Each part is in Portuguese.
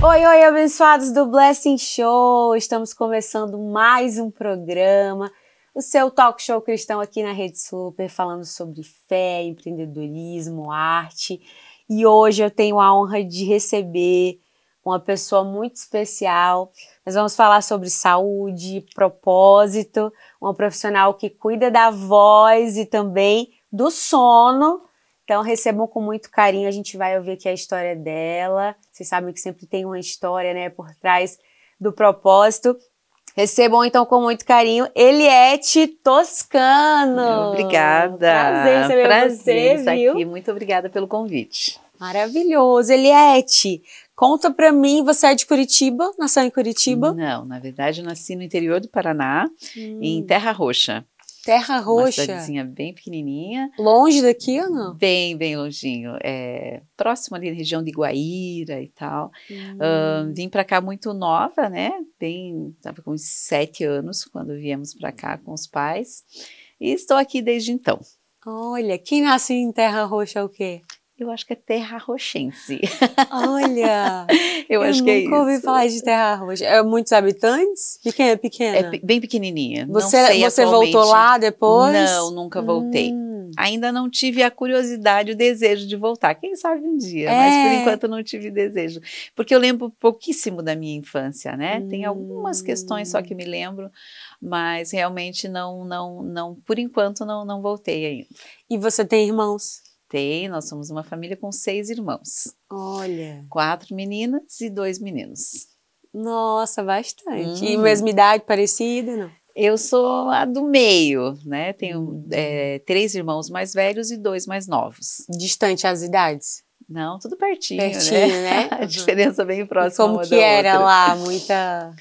Oi, oi, abençoados do Blessing Show! Estamos começando mais um programa, o seu talk show cristão aqui na Rede Super, falando sobre fé, empreendedorismo, arte. E hoje eu tenho a honra de receber uma pessoa muito especial. Nós vamos falar sobre saúde, propósito, uma profissional que cuida da voz e também do sono. Então, recebam com muito carinho, a gente vai ouvir aqui a história dela. Vocês sabem que sempre tem uma história, né, por trás do propósito. Recebam, então, com muito carinho, Eliette Toscano. Obrigada. Prazer receber você, estar viu? aqui. Muito obrigada pelo convite. Maravilhoso. Eliette, conta pra mim, você é de Curitiba? Nasceu em Curitiba? Não, na verdade, eu nasci no interior do Paraná, em Terra Roxa. Terra Roxa? Uma cidadezinha bem pequenininha. Longe daqui ou não? Bem longinho. Próximo ali na região de Guaíra e tal. Vim para cá muito nova, né? Estava com uns 7 anos quando viemos para cá com os pais. E estou aqui desde então. Olha, quem nasce em Terra Roxa é o quê? Eu acho que é Terra Roxense. Olha, eu acho que é isso. Eu nunca ouvi falar de Terra Roxa. É muitos habitantes? Pequena? É bem pequenininha. Você voltou lá depois? Não, nunca voltei. Ainda não tive a curiosidade, o desejo de voltar. Quem sabe um dia, mas por enquanto não tive desejo. Porque eu lembro pouquíssimo da minha infância, né? Tem algumas questões só que me lembro, mas realmente não por enquanto não voltei ainda. E você tem irmãos? Nós somos uma família com 6 irmãos. Olha. 4 meninas e 2 meninos. Nossa, bastante. E mesma idade, parecida, não? Eu sou a do meio, né? Tenho 3 irmãos mais velhos e 2 mais novos. Distante as idades? Não, tudo pertinho, né? A diferença bem próxima uma da outra. Como que era lá? Muita...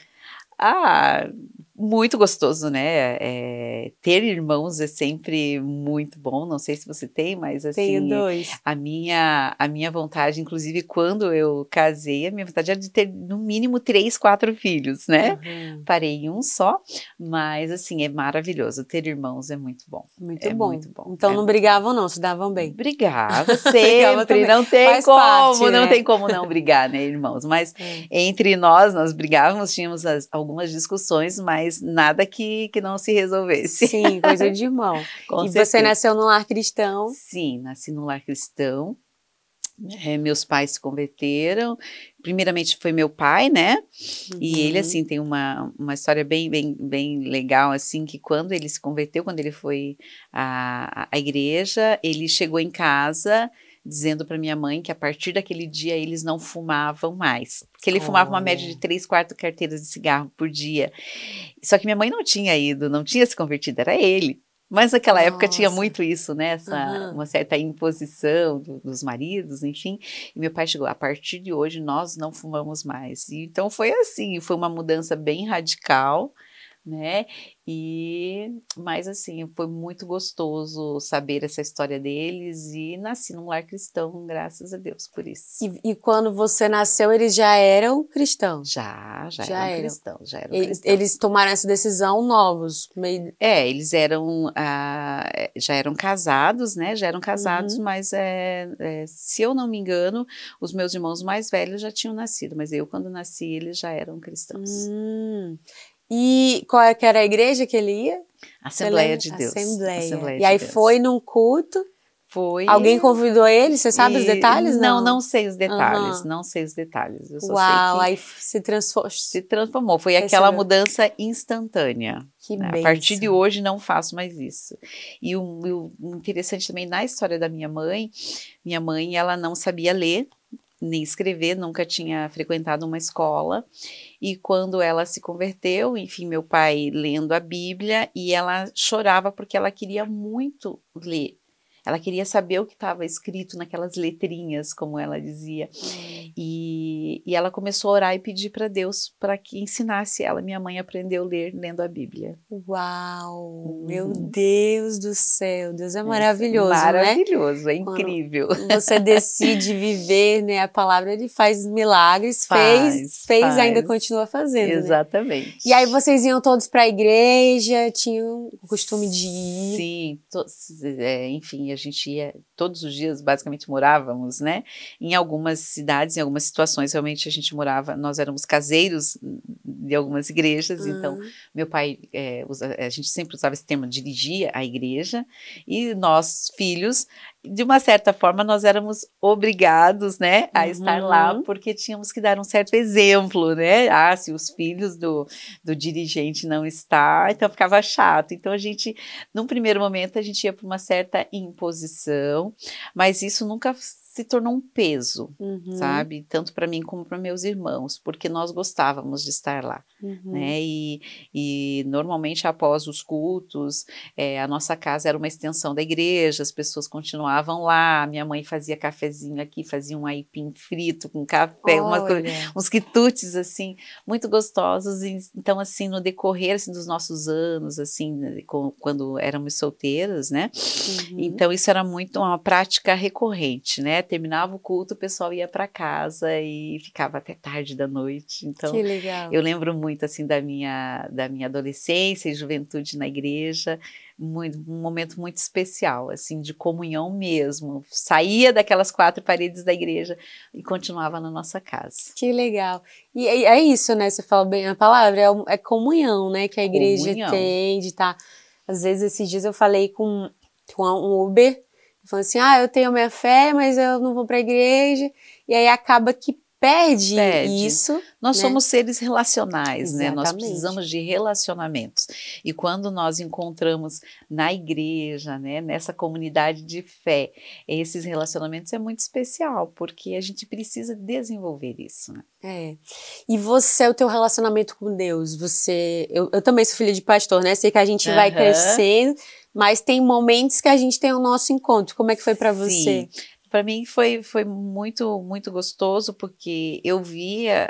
Muito gostoso, né? Ter irmãos é sempre muito bom. Não sei se você tem, mas assim... Tenho 2. A minha vontade, inclusive, quando eu casei, a minha vontade era de ter, no mínimo, 3, 4 filhos, né? Parei em um só, mas assim, é maravilhoso. Ter irmãos é muito bom. Muito bom. Então não brigavam não, se davam bem? Brigava sempre, não tem como não brigar, né, irmãos? Mas entre nós brigávamos, tínhamos algumas discussões, mas nada que não se resolvesse. Sim, coisa de irmão. E você nasceu num lar cristão? Sim, nasci num lar cristão. Meus pais se converteram. Primeiramente foi meu pai, né? E ele, assim, tem uma história bem legal, assim, que quando ele se converteu, quando ele foi à igreja, ele chegou em casa dizendo para minha mãe que a partir daquele dia eles não fumavam mais. Porque ele fumava uma média de 3, 4 carteiras de cigarro por dia. Só que minha mãe não tinha se convertido, era ele. Mas naquela época tinha muito isso, né? Uma certa imposição dos maridos, enfim. E meu pai chegou, a partir de hoje nós não fumamos mais. E então foi assim, foi uma mudança bem radical, né? Mas assim, foi muito gostoso saber essa história deles e nasci num lar cristão, graças a Deus por isso. E quando você nasceu, eles já eram cristãos? Já eram cristãos. Eles tomaram essa decisão novos? Eles já eram casados, né? Mas se eu não me engano, os meus irmãos mais velhos já tinham nascido, mas eu, quando nasci, eles já eram cristãos. E qual é que era a igreja que ele ia? Assembleia de Deus. Assembleia. E aí foi num culto? Foi. Alguém convidou ele? Você sabe os detalhes? Não sei os detalhes. Não sei os detalhes. Eu só sei que aí se transformou. Foi aquela mudança instantânea. Que né? A partir de hoje não faço mais isso. E o interessante também na história da minha mãe ela não sabia ler nem escrever, nunca tinha frequentado uma escola, e quando ela se converteu, enfim, meu pai lendo a Bíblia, e ela chorava porque ela queria muito ler. Ela queria saber o que estava escrito naquelas letrinhas, como ela dizia. E ela começou a orar e pedir para Deus para que ensinasse ela. Minha mãe aprendeu a ler lendo a Bíblia. Uau! Meu Deus do céu! Deus é maravilhoso, maravilhoso, né? É incrível. Quando você decide viver, né, a palavra, ele faz milagres, fez ainda continua fazendo, Exatamente. Né? E aí vocês iam todos para a igreja, tinham o costume de ir? Sim, enfim, a gente ia todos os dias, basicamente morávamos, né? Em algumas cidades, em algumas situações, realmente a gente morava, nós éramos caseiros de algumas igrejas, então meu pai, a gente sempre usava esse termo, dirigia a igreja, e nós, filhos, de uma certa forma, nós éramos obrigados, né, a estar lá, porque tínhamos que dar um certo exemplo, né? Se os filhos do dirigente não está, então ficava chato. Então a gente, num primeiro momento, a gente ia para uma certa imposição, mas isso nunca se tornou um peso, sabe? Tanto para mim como para meus irmãos, porque nós gostávamos de estar lá, né? E normalmente após os cultos, a nossa casa era uma extensão da igreja, as pessoas continuavam lá, minha mãe fazia cafezinho aqui, fazia um aipim frito com café, uns quitutes assim, muito gostosos. Então assim, no decorrer assim, dos nossos anos, assim, quando éramos solteiros, né? Então isso era muito uma prática recorrente, né? Terminava o culto, o pessoal ia para casa e ficava até tarde da noite. Então, que legal. Eu lembro muito assim da minha adolescência e juventude na igreja, um momento muito especial, assim, de comunhão mesmo. Saía daquelas 4 paredes da igreja e continuava na nossa casa. Que legal. E é isso, né? Você fala bem a palavra, é comunhão, né? Que a igreja tem de estar. Às vezes, esses dias eu falei com um Uber, falando assim, eu tenho minha fé, mas eu não vou para a igreja, e aí acaba que perde isso. Nós somos seres relacionais, Exatamente. né? Nós precisamos de relacionamentos. E quando nós encontramos na igreja, né, nessa comunidade de fé, esses relacionamentos é muito especial, porque a gente precisa desenvolver isso, né? E o teu relacionamento com Deus, eu também sou filha de pastor, né? Sei que a gente vai crescendo, mas tem momentos que a gente tem o nosso encontro. Como é que foi para você? Para mim foi muito, muito gostoso, porque eu via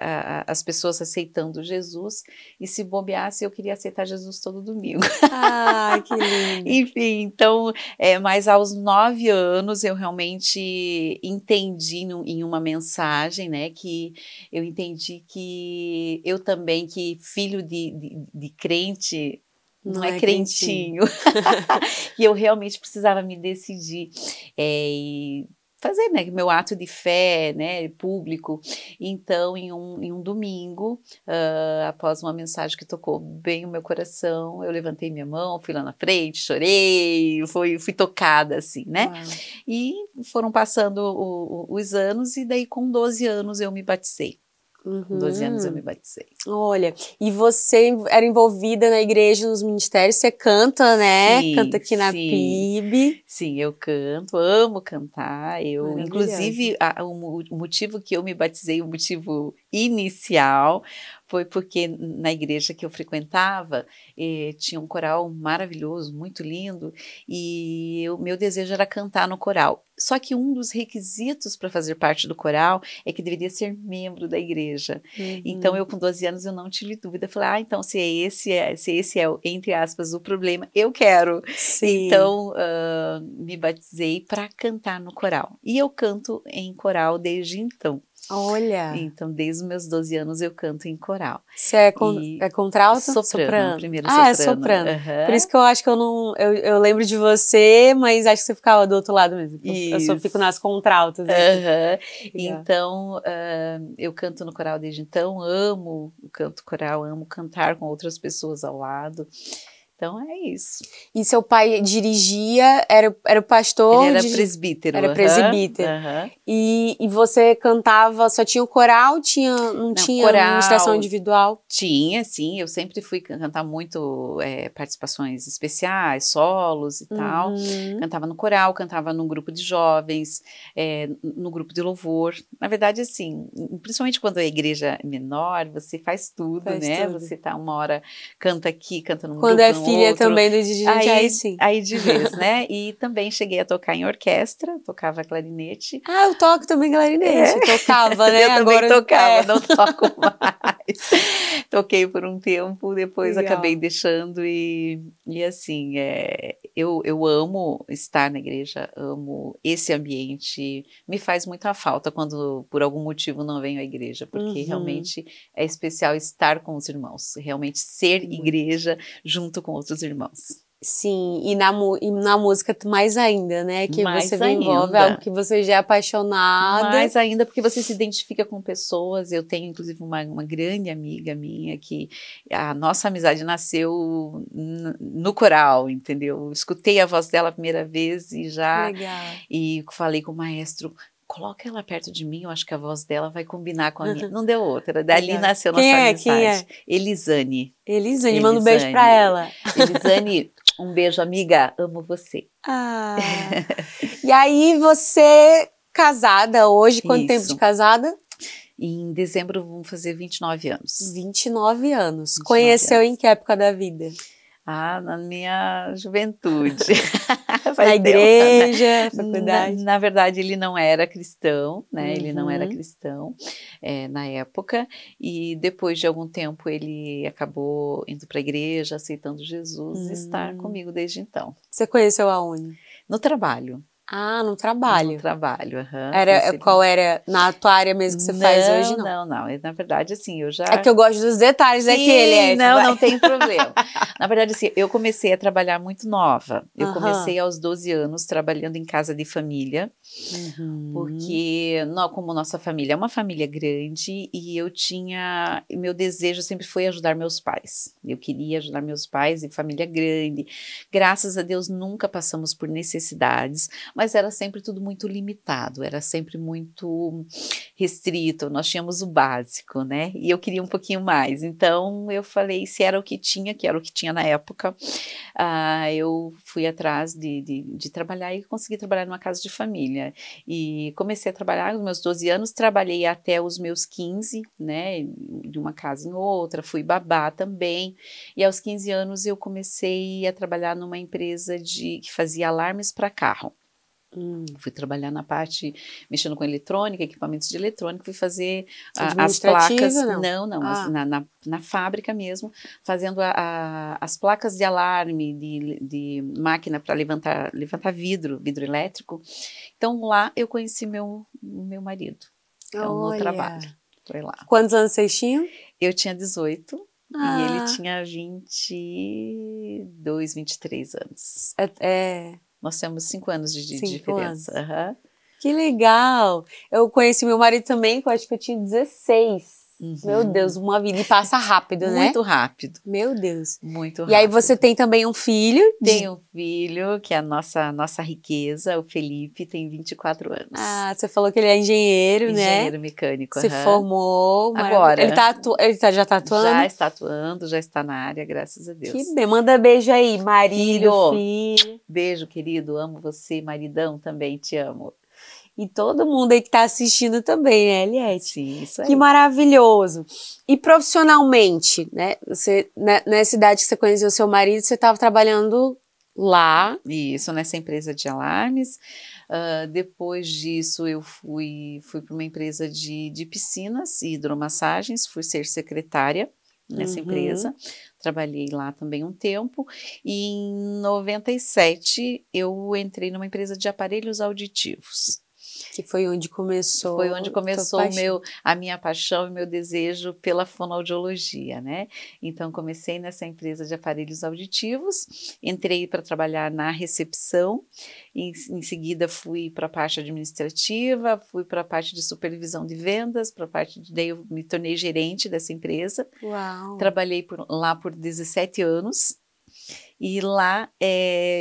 as pessoas aceitando Jesus, e se bobeasse eu queria aceitar Jesus todo domingo. Que lindo. Enfim, então, mas aos 9 anos eu realmente entendi em uma mensagem, né, que eu entendi que eu também, que filho de crente, não é crentinho. E eu realmente precisava me decidir e fazer, né, meu ato de fé, né, público. Então, em um domingo, após uma mensagem que tocou bem o meu coração, eu levantei minha mão, fui lá na frente, chorei, fui tocada, assim, né? Uau. E foram passando os anos, e daí com 12 anos eu me batizei. Com 12 anos eu me batizei. Olha, e você era envolvida na igreja, nos ministérios, você canta, né? Canta aqui na PIB. Sim, eu canto, amo cantar. Inclusive, o motivo que eu me batizei, o motivo inicial, foi porque na igreja que eu frequentava, tinha um coral maravilhoso, muito lindo, e meu desejo era cantar no coral. Só que um dos requisitos para fazer parte do coral é que deveria ser membro da igreja. Então, eu com 12 anos, eu não tive dúvida. Falei, então, se esse é, entre aspas, o problema, eu quero. Sim. Então, me batizei para cantar no coral. E eu canto em coral desde então. Olha! Então, desde os meus 12 anos eu canto em coral. Você é contralto? Soprano. Primeiro soprano. É soprano. Por isso que eu acho que eu lembro de você, mas acho que você ficava do outro lado mesmo. Eu só fico nas contraltas. Então, eu canto no coral desde então, amo o canto coral, amo cantar com outras pessoas ao lado. Então é isso. E seu pai dirigia, era o pastor? Ele era presbítero. Era presbítero. E você cantava, só tinha o coral? Não tinha coral, ministração individual? Tinha, sim. Eu sempre fui cantar muito participações especiais, solos e tal. Cantava no coral, cantava num grupo de jovens, no grupo de louvor. Na verdade, assim, principalmente quando a igreja é menor, você faz tudo, né? Tudo. Você tá uma hora, canta aqui, canta num quando grupo, filha outro. Também do dirigente, aí sim. Aí de vez, né? E também cheguei a tocar em orquestra, tocava clarinete. Eu toco também clarinete, tocava, né? Eu também tocava, não toco mais. Toquei por um tempo, depois acabei deixando e assim, eu amo estar na igreja, amo esse ambiente, me faz muita falta quando por algum motivo não venho à igreja, porque realmente é especial estar com os irmãos, realmente ser igreja junto com outros irmãos. Sim, e na música mais ainda, né? Que Mais você desenvolve ainda. algo que você já é apaixonada. Mais ainda porque você se identifica com pessoas. Eu tenho, inclusive, uma grande amiga minha que a nossa amizade nasceu no coral, entendeu? Escutei a voz dela a primeira vez Legal. e falei com o maestro, coloca ela perto de mim, eu acho que a voz dela vai combinar com a minha. Não deu outra, dali Legal. nasceu Quem nossa é? amizade. Quem é? Elisane. Elisane, manda um beijo pra ela. Elisane, um beijo, amiga, amo você. Ah. E aí você, casada hoje, quanto tempo de Isso. casada? Em dezembro vamos fazer 29 anos. 29 anos. 29 Conheceu anos. em que época da vida? Ah, na minha juventude. Na igreja, faculdade? Na verdade, ele não era cristão, né? Ele não era Uhum. cristão na época. E depois de algum tempo, ele acabou indo para a igreja, aceitando Jesus e estar comigo desde então. Você conheceu aonde? No trabalho. Ah, no trabalho. No trabalho, aham. Qual era? Na tua área mesmo que você faz hoje, não? Não. Na verdade, assim, eu já... É que eu gosto dos detalhes, Sim, é que ele é. Não tem problema. Na verdade, assim, eu comecei a trabalhar muito nova. Eu Aham. comecei aos 12 anos trabalhando em casa de família, porque como nossa família é uma família grande e meu desejo sempre foi ajudar meus pais. Eu queria ajudar meus pais e família grande. Graças a Deus nunca passamos por necessidades, mas era sempre tudo muito limitado, era sempre muito restrito, nós tínhamos o básico, né? E eu queria um pouquinho mais, então eu falei, se era o que tinha, que era o que tinha na época, eu fui atrás de trabalhar e consegui trabalhar numa casa de família. E comecei a trabalhar nos meus 12 anos, trabalhei até os meus 15, né? De uma casa em outra, fui babá também. E aos 15 anos eu comecei a trabalhar numa empresa que fazia alarmes para carro. Fui trabalhar na parte, mexendo com eletrônica, equipamentos de eletrônica, fui fazer as placas, na fábrica mesmo, fazendo as placas de alarme, de máquina para levantar vidro elétrico. Então lá eu conheci meu marido, então, no trabalho, foi lá. Quantos anos vocês tinham? Eu tinha 18 e ele tinha 22, 23 anos. Nós temos 5 anos de diferença. Uhum. Que legal! Eu conheci meu marido também, que eu acho que eu tinha 16. Meu Deus, uma vida. E passa rápido, né? Muito rápido. Meu Deus. Muito rápido. E aí você tem também um filho? Tenho um filho, que é a nossa riqueza, o Felipe, tem 24 anos. Ah, você falou que ele é engenheiro, né? Engenheiro mecânico. Se formou. Agora. Ele já está atuando? Já está atuando, já está na área, graças a Deus. Que bem. Manda beijo aí, marido, filho. Beijo, querido. Amo você, maridão, também te amo. E todo mundo aí que tá assistindo também, né, Eliette? Sim, isso aí. Que maravilhoso. E profissionalmente, né? Você, nessa idade que você conheceu seu marido, você estava trabalhando lá. Isso, nessa empresa de alarmes. Depois disso, eu fui para uma empresa de piscinas e hidromassagens, fui ser secretária nessa empresa. Trabalhei lá também um tempo. E em 97, eu entrei numa empresa de aparelhos auditivos. Que foi onde começou. Foi onde começou a minha paixão e meu desejo pela fonoaudiologia, né? Então, comecei nessa empresa de aparelhos auditivos, entrei para trabalhar na recepção, em seguida fui para a parte administrativa, fui para a parte de supervisão de vendas, daí eu me tornei gerente dessa empresa. Uau. Trabalhei lá por 17 anos. E lá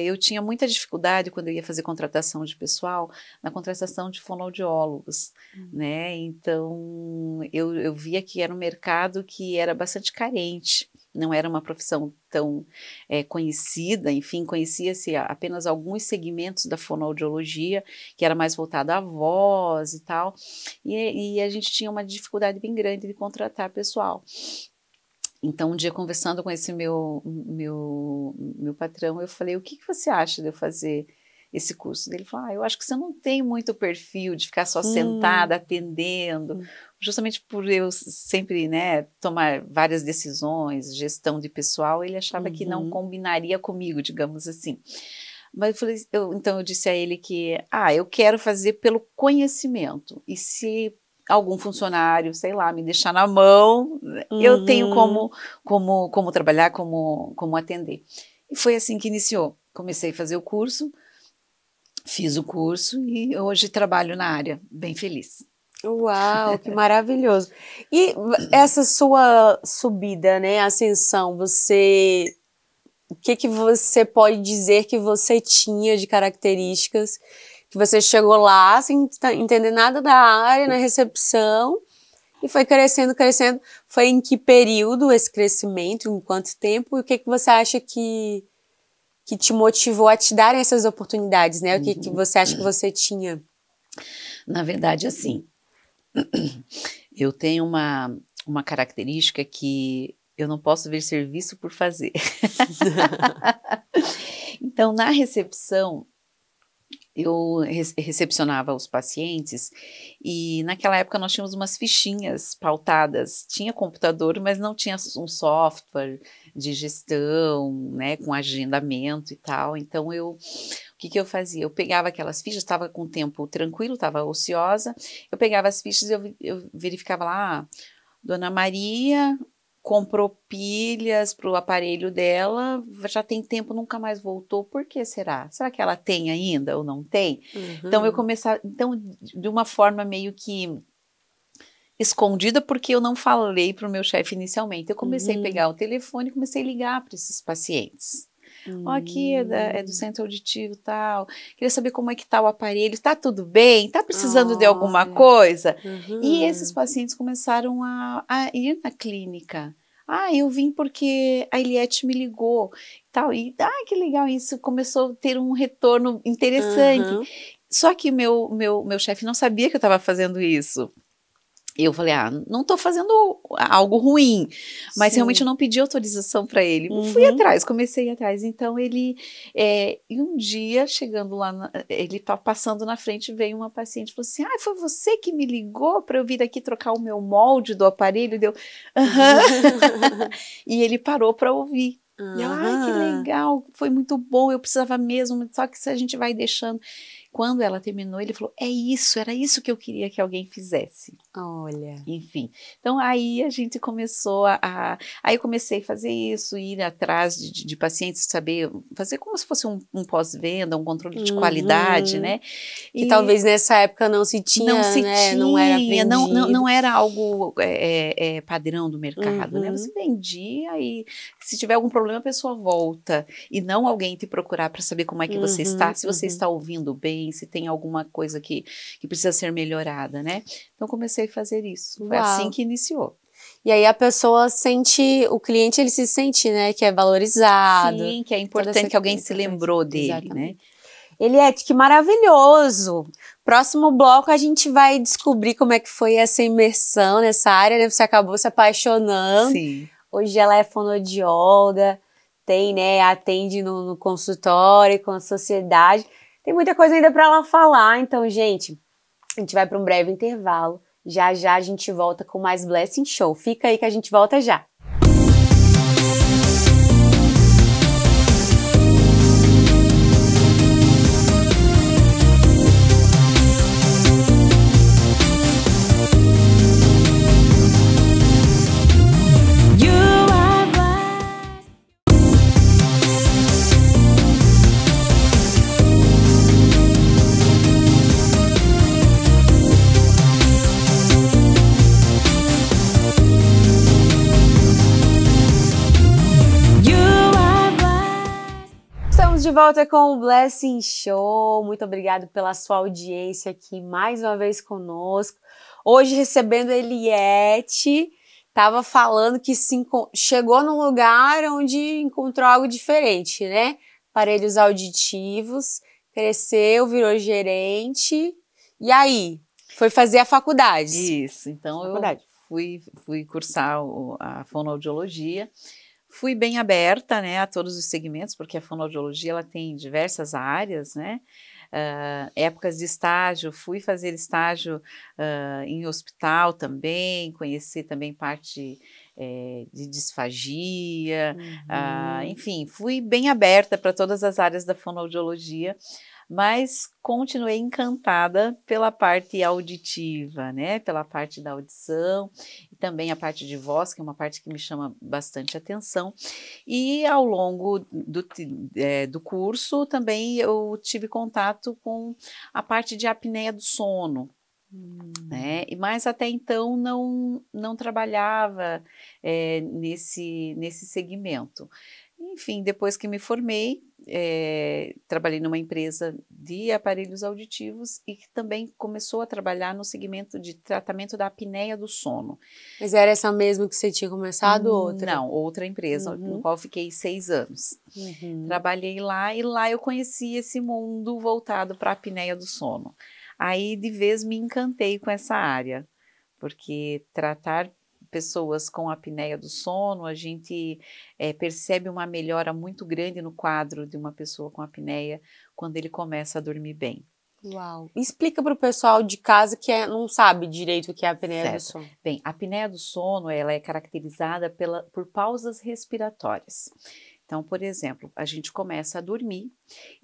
eu tinha muita dificuldade quando eu ia fazer contratação de pessoal, na contratação de fonoaudiólogos, né? Então eu via que era um mercado que era bastante carente, não era uma profissão tão conhecida, enfim, conhecia-se apenas alguns segmentos da fonoaudiologia, que era mais voltado à voz e tal, e a gente tinha uma dificuldade bem grande de contratar pessoal. Então, um dia, conversando com esse meu patrão, eu falei, o que você acha de eu fazer esse curso? Ele falou, eu acho que você não tem muito perfil de ficar só sentada, atendendo, justamente por eu sempre, né, tomar várias decisões, gestão de pessoal, ele achava que não combinaria comigo, digamos assim. Mas então eu disse a ele que, eu quero fazer pelo conhecimento, e se algum funcionário, sei lá, me deixar na mão, eu tenho como trabalhar, como atender. E foi assim que iniciou. Comecei a fazer o curso, fiz o curso e hoje trabalho na área, bem feliz. Uau, que maravilhoso. E essa sua subida, né, ascensão, o que você pode dizer que você tinha de características, que você chegou lá sem entender nada da área, na recepção, e foi crescendo, crescendo. Foi em que período esse crescimento, em quanto tempo, e o que você acha que te motivou a te darem essas oportunidades, né? O que você acha que você tinha? Na verdade, assim, eu tenho uma característica que eu não posso ver serviço por fazer. Então, na recepção, eu recepcionava os pacientes e naquela época nós tínhamos umas fichinhas pautadas. Tinha computador, mas não tinha um software de gestão, né, com agendamento e tal. Então, o que eu fazia? Eu pegava aquelas fichas, estava com o tempo tranquilo, estava ociosa, eu pegava as fichas e eu verificava lá, Dona Maria comprou pilhas para o aparelho dela, já tem tempo, nunca mais voltou, por que será? Será que ela tem ainda ou não tem? Então eu começava, de uma forma meio que escondida, porque eu não falei para o meu chefe inicialmente, eu comecei a pegar o telefone e comecei a ligar para esses pacientes. Aqui é do centro auditivo e tal, queria saber como é que tá o aparelho, tá tudo bem? Tá precisando de alguma coisa? E esses pacientes começaram a ir na clínica. Eu vim porque a Eliette me ligou e tal, e que legal, isso começou a ter um retorno interessante. Só que meu chefe não sabia que eu estava fazendo isso. Eu falei, não estou fazendo algo ruim, mas realmente eu não pedi autorização para ele. Fui atrás, comecei atrás. Então e um dia, chegando lá, ele estava passando na frente, veio uma paciente e falou assim, foi você que me ligou para eu vir aqui trocar o meu molde do aparelho? Deu, E ele parou para ouvir. E ela, que legal, foi muito bom, eu precisava mesmo, só que se a gente vai deixando. Quando ela terminou, ele falou, era isso que eu queria que alguém fizesse. Olha. Enfim, então aí a gente começou aí eu comecei a fazer isso, ir atrás de pacientes, fazer como se fosse um pós-venda, um controle de qualidade, né? Que talvez nessa época não se tinha, não era vendido. Não era algo padrão do mercado, né? Você vendia e se tiver algum problema a pessoa volta e não alguém te procurar para saber como é que você está, se você está ouvindo bem, se tem alguma coisa que precisa ser melhorada, né? Então comecei a fazer isso, foi assim que iniciou. E aí a pessoa o cliente ele se sente, né, que é valorizado. Sim, que é importante que alguém se lembrou dele, né? Eliette, que maravilhoso! Próximo bloco a gente vai descobrir como é que foi essa imersão nessa área, né? Você acabou se apaixonando. Sim. Hoje ela é fonoaudióloga, atende no consultório, com a sociedade. Tem muita coisa ainda para ela falar, então, gente, a gente vai para um breve intervalo. Já já a gente volta com mais Blessing Show. Fica aí que a gente volta já. De volta com o Blessing Show, muito obrigado pela sua audiência aqui mais uma vez conosco. Hoje recebendo a Eliette, estava falando que chegou num lugar onde encontrou algo diferente, né? Aparelhos auditivos, cresceu, virou gerente, e aí? Foi fazer a faculdade. Isso, então eu fui cursar a fonoaudiologia. Fui bem aberta, né, a todos os segmentos, porque a fonoaudiologia ela tem diversas áreas, né? Épocas de estágio, fui fazer estágio em hospital também, conheci também parte de disfagia, enfim, fui bem aberta para todas as áreas da fonoaudiologia, mas continuei encantada pela parte auditiva, né? Pela parte da audição e também a parte de voz, que é uma parte que me chama bastante atenção. E ao longo do curso também eu tive contato com a parte de apneia do sono. Né? Mas até então não trabalhava nesse segmento. Enfim, depois que me formei, trabalhei numa empresa de aparelhos auditivos e que também começou a trabalhar no segmento de tratamento da apneia do sono. Mas era essa mesmo que você tinha começado ou outra? Não, outra empresa, no qual fiquei 6 anos. Trabalhei lá e lá eu conheci esse mundo voltado para a apneia do sono. Aí de vez me encantei com essa área, porque tratar pessoas com apneia do sono, a gente percebe uma melhora muito grande no quadro de uma pessoa com apneia quando ele começa a dormir bem. Uau! Explica para o pessoal de casa que não sabe direito o que é a apneia do sono. Bem, a apneia do sono ela é caracterizada por pausas respiratórias. Então, por exemplo, a gente começa a dormir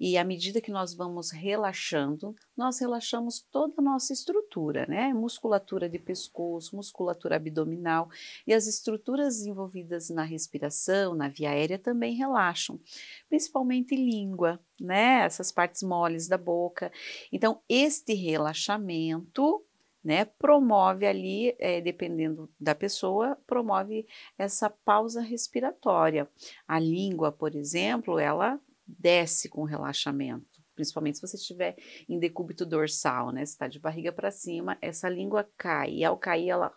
e à medida que nós vamos relaxando, nós relaxamos toda a nossa estrutura, né? Musculatura de pescoço, musculatura abdominal e as estruturas envolvidas na respiração, na via aérea também relaxam, principalmente língua, né? Essas partes moles da boca. Então, este relaxamento, né, promove ali, dependendo da pessoa, promove essa pausa respiratória. A língua, por exemplo, ela desce com relaxamento, principalmente se você estiver em decúbito dorsal, né, se está de barriga para cima, essa língua cai, e ao cair ela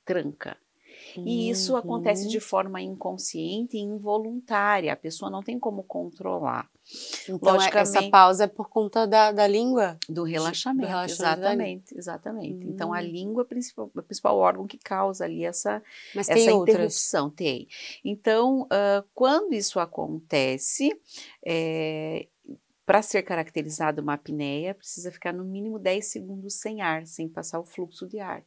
tranca. E isso acontece de forma inconsciente e involuntária, a pessoa não tem como controlar. Então, essa pausa é por conta da língua? Do relaxamento, exatamente. Então, a língua é o principal órgão que causa ali essa interrupção. Tem. Então, quando isso acontece, para ser caracterizada uma apneia, precisa ficar no mínimo 10 segundos sem ar, sem passar o fluxo de ar.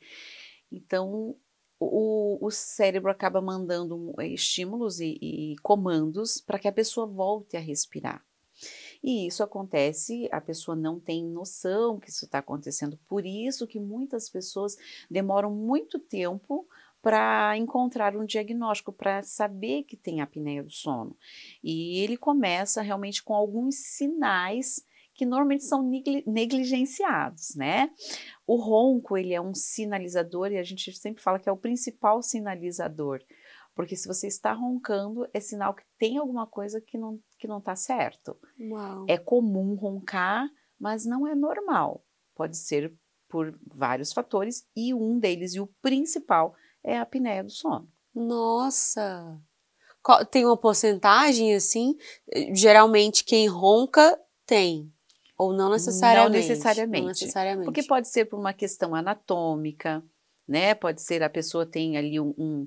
Então, o cérebro acaba mandando estímulos e comandos para que a pessoa volte a respirar. E isso acontece, a pessoa não tem noção que isso está acontecendo. Por isso que muitas pessoas demoram muito tempo para encontrar um diagnóstico, para saber que tem apneia do sono. E ele começa realmente com alguns sinais que normalmente são negligenciados, né? O ronco, ele é um sinalizador e a gente sempre fala que é o principal sinalizador. Porque se você está roncando, é sinal que tem alguma coisa que não está certo. Uau. É comum roncar, mas não é normal. Pode ser por vários fatores e um deles, e o principal, é a apneia do sono. Nossa! Tem uma porcentagem assim? Geralmente quem ronca tem. Ou não necessariamente? Não necessariamente. Porque pode ser por uma questão anatômica, né? Pode ser a pessoa tem ali um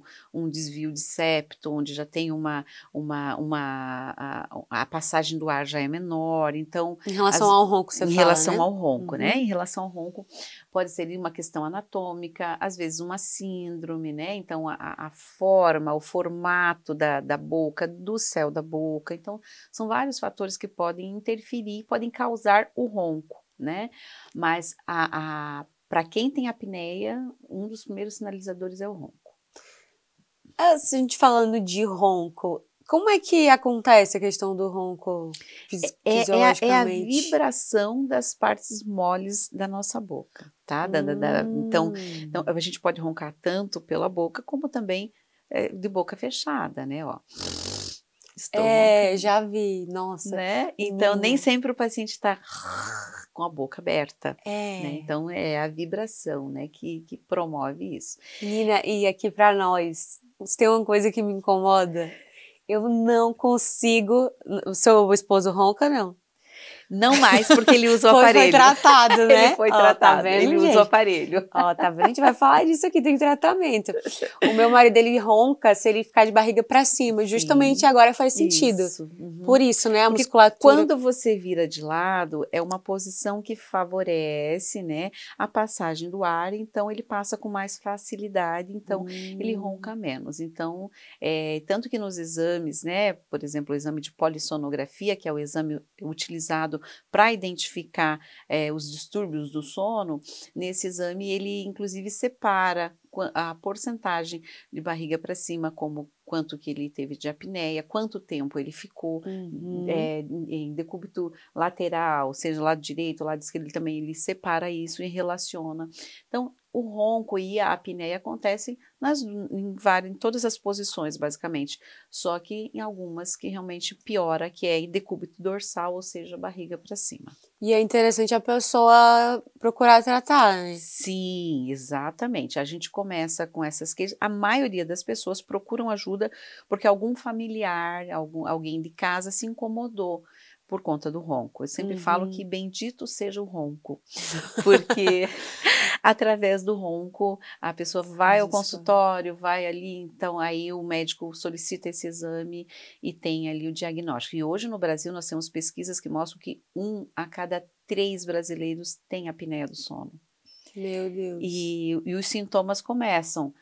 desvio de septo, onde já tem a passagem do ar já é menor, então... Em relação ao ronco, você fala, né? Em relação ao ronco, né? Em relação ao ronco, pode ser uma questão anatômica, às vezes uma síndrome, né? Então, a forma, o formato da boca, do céu da boca, então, são vários fatores que podem interferir, podem causar o ronco, né? Mas para quem tem apneia, um dos primeiros sinalizadores é o ronco. A gente falando de ronco, como é que acontece a questão do ronco fisiologicamente? É a vibração das partes moles da nossa boca, tá? Então, a gente pode roncar tanto pela boca, como também de boca fechada, né? Ó. Já vi, nossa. Né? Então, nem sempre o paciente está com a boca aberta. Né? Então, é a vibração, né, que promove isso. Menina, e aqui para nós, se tem uma coisa que me incomoda, eu não consigo... O seu esposo ronca, não? Não mais, porque ele usa o aparelho. Foi tratado, né? Ele foi tratado, tá vendo, ele usa o aparelho. Ó, tá vendo? A gente vai falar disso aqui, tem tratamento. O meu marido, ele ronca se ele ficar de barriga pra cima. Justamente agora faz sentido. Isso. Por isso, né? A porque musculatura... Quando você vira de lado, é uma posição que favorece, né, a passagem do ar, então ele passa com mais facilidade, então ele ronca menos. Então, tanto que nos exames, né, por exemplo, o exame de polissonografia, que é o exame utilizado usado para identificar os distúrbios do sono, nesse exame ele inclusive separa a porcentagem de barriga para cima, como quanto que ele teve de apneia, quanto tempo ele ficou em decúbito lateral, seja lado direito, lado esquerdo, ele separa isso e relaciona. Então, o ronco e a apneia acontecem em todas as posições, basicamente, só que em algumas que realmente piora, que é decúbito dorsal, ou seja, barriga para cima. E é interessante a pessoa procurar tratar, né? Sim, exatamente. A gente começa com essas queixas. A maioria das pessoas procuram ajuda porque algum familiar, alguém de casa se incomodou por conta do ronco. Eu sempre falo que bendito seja o ronco, porque através do ronco a pessoa vai ao consultório, vai ali, então aí o médico solicita esse exame e tem ali o diagnóstico. E hoje no Brasil nós temos pesquisas que mostram que 1 a cada 3 brasileiros tem apneia do sono. Meu Deus. E os sintomas começam,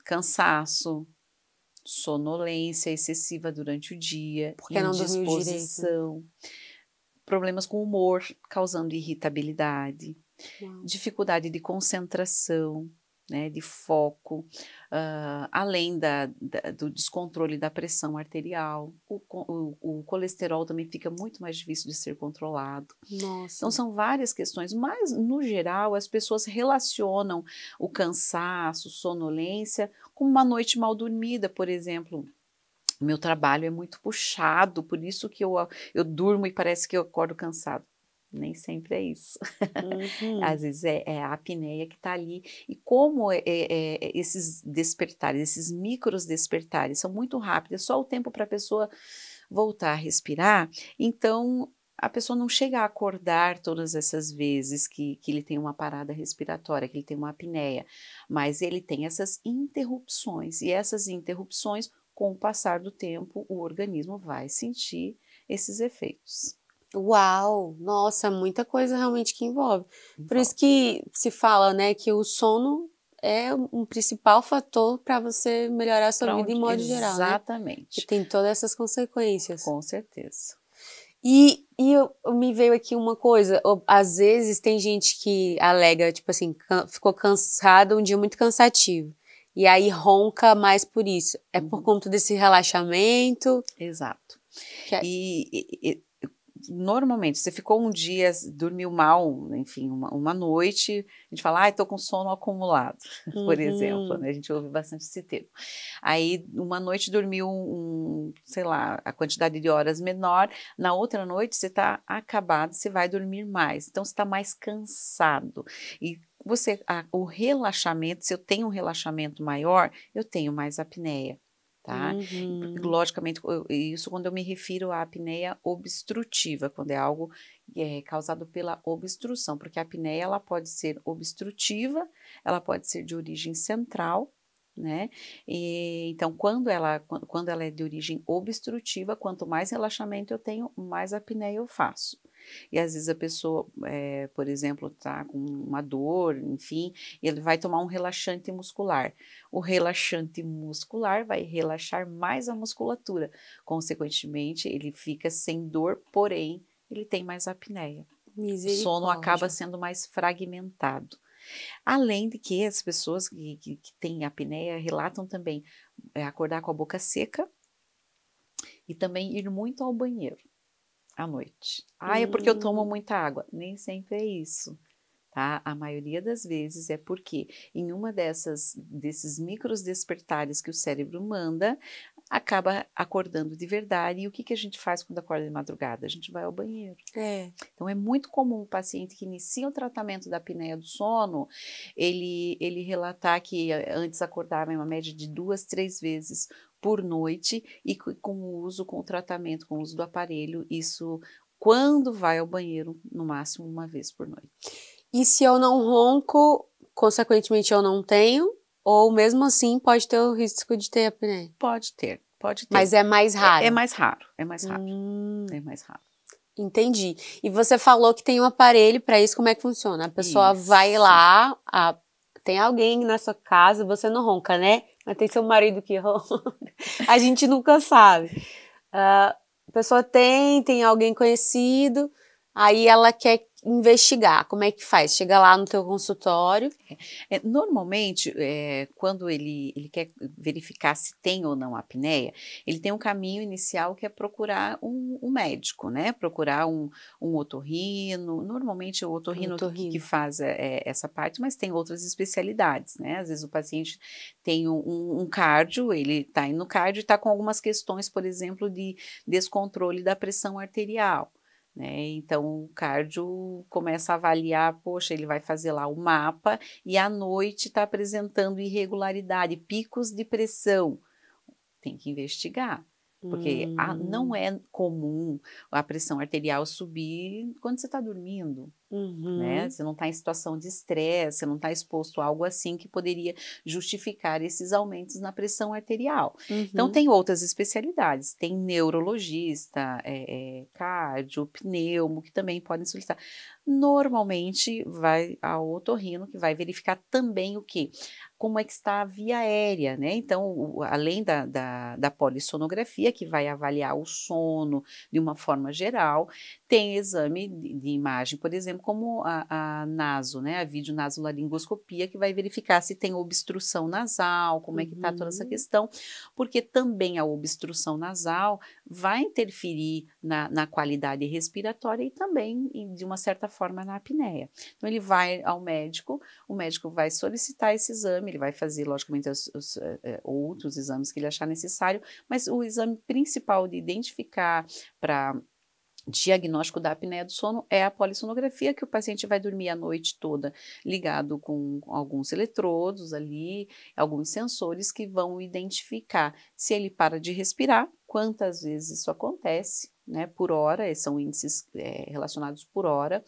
cansaço, sonolência excessiva durante o dia, porque não dormiu indisposição, problemas com o humor, causando irritabilidade, dificuldade de concentração, né, de foco, além do descontrole da pressão arterial, o colesterol também fica muito mais difícil de ser controlado. Nossa. Então são várias questões, mas no geral as pessoas relacionam o cansaço, sonolência com uma noite mal dormida, por exemplo. Meu trabalho é muito puxado, por isso que eu durmo e parece que eu acordo cansado. Nem sempre é isso. Às vezes é a apneia que está ali. E como esses despertares, esses micros despertares são muito rápidos, é só o tempo para a pessoa voltar a respirar, então a pessoa não chega a acordar todas essas vezes que ele tem uma parada respiratória, que ele tem uma apneia, mas ele tem essas interrupções, e essas interrupções, com o passar do tempo, o organismo vai sentir esses efeitos. Uau! Nossa, muita coisa realmente que envolve. Por isso que se fala, né, que o sono é um principal fator para você melhorar a sua vida em modo geral, né? Exatamente. Que tem todas essas consequências. Com certeza. E me veio aqui uma coisa, às vezes tem gente que alega, tipo assim, ficou cansado, um dia muito cansativo, e aí ronca mais por isso. É por conta desse relaxamento? Exato. Normalmente, você ficou um dia, dormiu mal, enfim, uma noite, a gente fala, tô com sono acumulado, por exemplo, né? A gente ouve bastante esse termo. Aí, uma noite dormiu, sei lá, a quantidade de horas menor, na outra noite você está acabado, você vai dormir mais, então você está mais cansado. E o relaxamento, se eu tenho um relaxamento maior, eu tenho mais apneia. Tá? Logicamente, isso quando eu me refiro à apneia obstrutiva, quando é algo causado pela obstrução, porque a apneia ela pode ser obstrutiva, ela pode ser de origem central, né? Então, quando ela é de origem obstrutiva, quanto mais relaxamento eu tenho, mais apneia eu faço. E às vezes a pessoa, por exemplo, está com uma dor, enfim, ele vai tomar um relaxante muscular. O relaxante muscular vai relaxar mais a musculatura. Consequentemente, ele fica sem dor, porém, ele tem mais apneia. O sono acaba sendo mais fragmentado. Além de que as pessoas que têm apneia relatam também acordar com a boca seca e também ir muito ao banheiro à noite. É porque eu tomo muita água. Nem sempre é isso, tá? A maioria das vezes é porque em uma desses micros despertares que o cérebro manda, acaba acordando de verdade. E o que a gente faz quando acorda de madrugada? A gente vai ao banheiro. Então é muito comum o paciente que inicia o tratamento da apneia do sono, ele relatar que antes acordava em uma média de 2, 3 vezes por noite, e com o tratamento, com o uso do aparelho, isso quando vai ao banheiro, no máximo uma vez por noite. E se eu não ronco, consequentemente eu não tenho? Ou mesmo assim pode ter o risco de ter apneia? Pode ter. Mas é mais raro? É mais raro. É mais raro. Entendi. E você falou que tem um aparelho para isso, como é que funciona? A pessoa vai lá, tem alguém na sua casa, você não ronca, né? Mas tem seu marido que ronca. A gente nunca sabe. A pessoa tem alguém conhecido, aí ela quer investigar. Como é que faz? Chega lá no teu consultório. Normalmente, quando ele quer verificar se tem ou não apneia, ele tem um caminho inicial que é procurar um médico, né? Procurar um otorrino. Normalmente o otorrino que faz essa parte, mas tem outras especialidades, né? Às vezes o paciente tem um cardio, ele está indo no cardio e está com algumas questões, por exemplo, de descontrole da pressão arterial. Né? Então, o cardio começa a avaliar, poxa, ele vai fazer lá o mapa e à noite está apresentando irregularidade, picos de pressão. Tem que investigar, porque não é comum a pressão arterial subir quando você está dormindo. Né? Você não está em situação de estresse, você não está exposto a algo assim que poderia justificar esses aumentos na pressão arterial. Então, tem outras especialidades, tem neurologista, cardio, pneumo, que também podem solicitar. Normalmente, vai ao otorrino, que vai verificar também o quê? Como é que está a via aérea, né? Então, além da polissonografia, que vai avaliar o sono de uma forma geral, tem exame de imagem, por exemplo, como a naso, né? A videonasolaringoscopia, que vai verificar se tem obstrução nasal, como é que está toda essa questão, porque também a obstrução nasal vai interferir na qualidade respiratória e também, de uma certa forma, na apneia. Então, ele vai ao médico, o médico vai solicitar esse exame, ele vai fazer, logicamente, os outros exames que ele achar necessário, mas o exame principal de identificar para diagnóstico da apneia do sono é a polissonografia, que o paciente vai dormir a noite toda ligado com alguns eletrodos ali, alguns sensores que vão identificar se ele para de respirar, quantas vezes isso acontece, né, por hora, são índices relacionados por hora,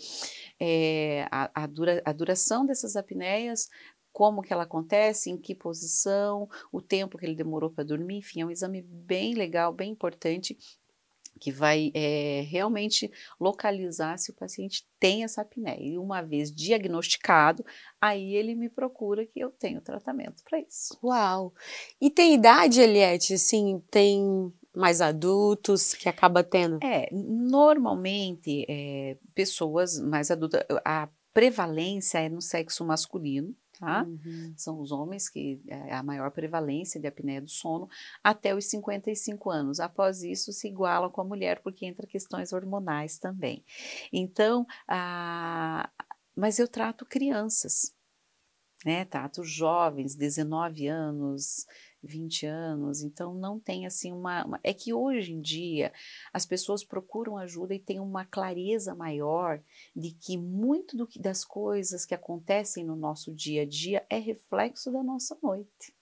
a duração dessas apneias, como que ela acontece, em que posição, o tempo que ele demorou para dormir, enfim, é um exame bem legal, bem importante, que vai realmente localizar se o paciente tem essa apneia. E uma vez diagnosticado, aí ele me procura que eu tenho tratamento para isso. Uau! E tem idade, Eliette? Assim, tem mais adultos que acaba tendo? Normalmente, pessoas mais adultas, a prevalência é no sexo masculino, tá? São os homens que a maior prevalência de apneia do sono até os 55 anos. Após isso, se iguala com a mulher, porque entra questões hormonais também. Então, mas eu trato crianças, né? Trato jovens, 19 anos, 20 anos, então não tem assim é que hoje em dia as pessoas procuram ajuda e têm uma clareza maior de que muito das coisas que acontecem no nosso dia a dia é reflexo da nossa noite.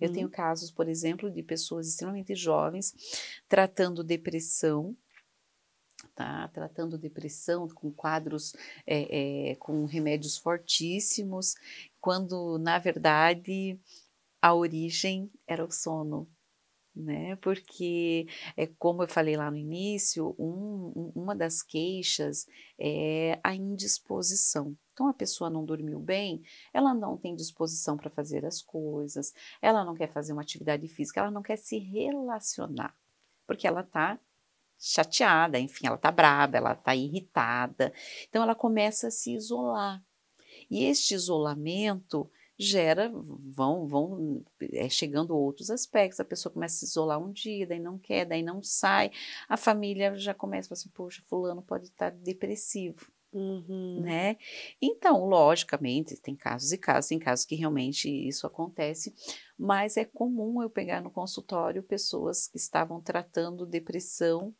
Eu tenho casos, por exemplo, de pessoas extremamente jovens tratando depressão, tá? Tratando depressão com quadros, com remédios fortíssimos, quando na verdade a origem era o sono, né? Porque, como eu falei lá no início, uma das queixas é a indisposição. Então, a pessoa não dormiu bem, ela não tem disposição para fazer as coisas, ela não quer fazer uma atividade física, ela não quer se relacionar, porque ela está chateada, enfim, ela está brava, ela está irritada. Então, ela começa a se isolar. E este isolamento vão chegando outros aspectos, a pessoa começa a se isolar um dia, daí não quer, daí não sai, a família já começa a falar assim, poxa, fulano pode estar depressivo, né? Então, logicamente, tem casos e casos, tem casos que realmente isso acontece, mas é comum eu pegar no consultório pessoas que estavam tratando depressão,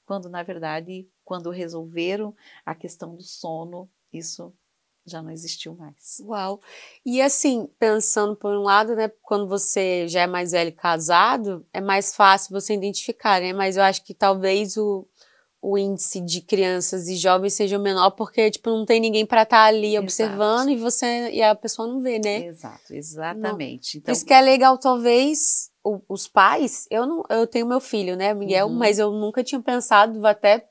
quando na verdade, quando resolveram a questão do sono, isso já não existiu mais. Uau! E assim, pensando por um lado, né, quando você já é mais velho e casado, é mais fácil você identificar, né, mas eu acho que talvez o índice de crianças e jovens seja menor, porque, tipo, não tem ninguém para estar ali observando e a pessoa não vê, né? Exato, exatamente. Então, por isso que é legal, talvez, os pais, eu tenho meu filho, né, Miguel, mas eu nunca tinha pensado até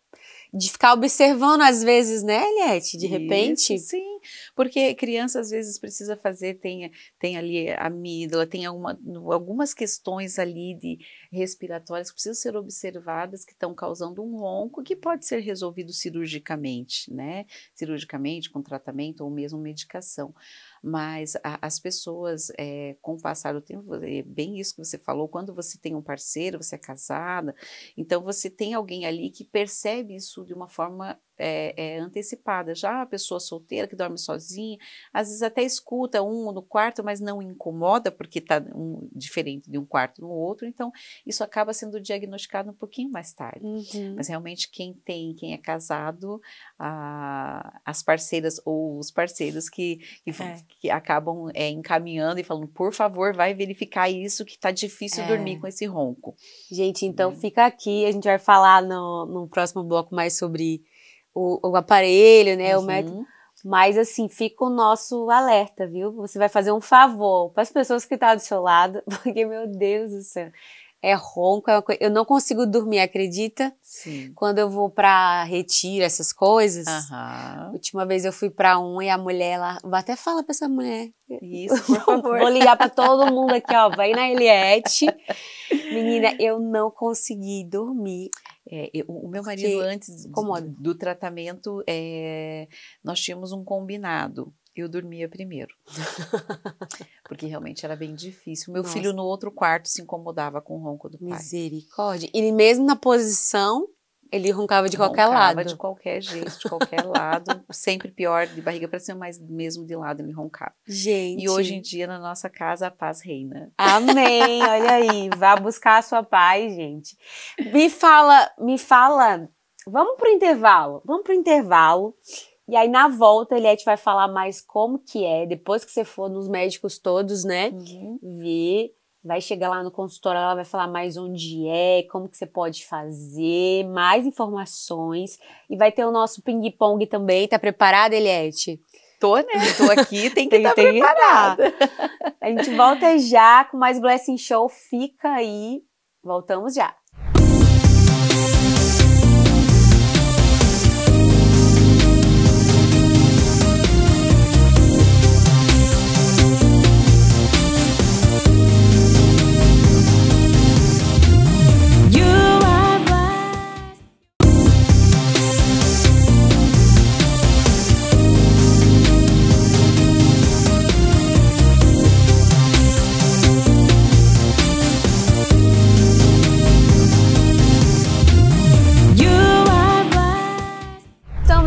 de ficar observando às vezes, né, Eliette, de repente. Sim, Porque criança às vezes precisa fazer, tem ali a amígdala, tem algumas questões ali de respiratórias que precisam ser observadas, que estão causando um ronco, que pode ser resolvido cirurgicamente, né? Cirurgicamente, com tratamento ou mesmo medicação. Mas as pessoas, com o passar do tempo, é bem isso que você falou, quando você tem um parceiro, você é casada, então você tem alguém ali que percebe isso de uma forma antecipada. Já a pessoa solteira que dorme sozinha, às vezes até escuta um no quarto, mas não incomoda, porque está diferente de um quarto no outro, então isso acaba sendo diagnosticado um pouquinho mais tarde. Mas realmente quem é casado, as parceiras ou os parceiros que acabam encaminhando e falando, por favor, vai verificar isso que está difícil dormir com esse ronco. Gente, então fica aqui, a gente vai falar no próximo bloco mais sobre o aparelho, né, o método, mas assim, fica o nosso alerta, viu? Você vai fazer um favor para as pessoas que estão do seu lado, porque, meu Deus do céu, é ronco, eu não consigo dormir, acredita? Sim. Quando eu vou para retiro, essas coisas, última vez eu fui para e a mulher lá, vou até falar para essa mulher. Isso, por favor. Vou ligar para todo mundo aqui, ó, vai na Eliette. Menina, eu não consegui dormir. O meu marido, antes do tratamento, nós tínhamos um combinado. Eu dormia primeiro. Porque realmente era bem difícil. Meu filho no outro quarto se incomodava com o ronco do pai. Misericórdia. E mesmo na posição, ele roncava de qualquer lado. Roncava de qualquer jeito, de qualquer lado. Sempre pior, de barriga para cima, mas mesmo de lado ele roncava. Gente. E hoje em dia, na nossa casa, a paz reina. Amém. Olha aí. Vá buscar a sua paz, gente. Me fala. Vamos pro intervalo. E aí, na volta, a Eliette vai falar mais como que é, depois que você for nos médicos todos, né? Ver, vai chegar lá no consultório, ela vai falar mais onde como que você pode fazer, mais informações. E vai ter o nosso ping-pong também. Tá preparada, Eliette? Tô, né? Tô aqui, tem que estar preparada. A gente volta já com mais Blessing Show. Fica aí. Voltamos já.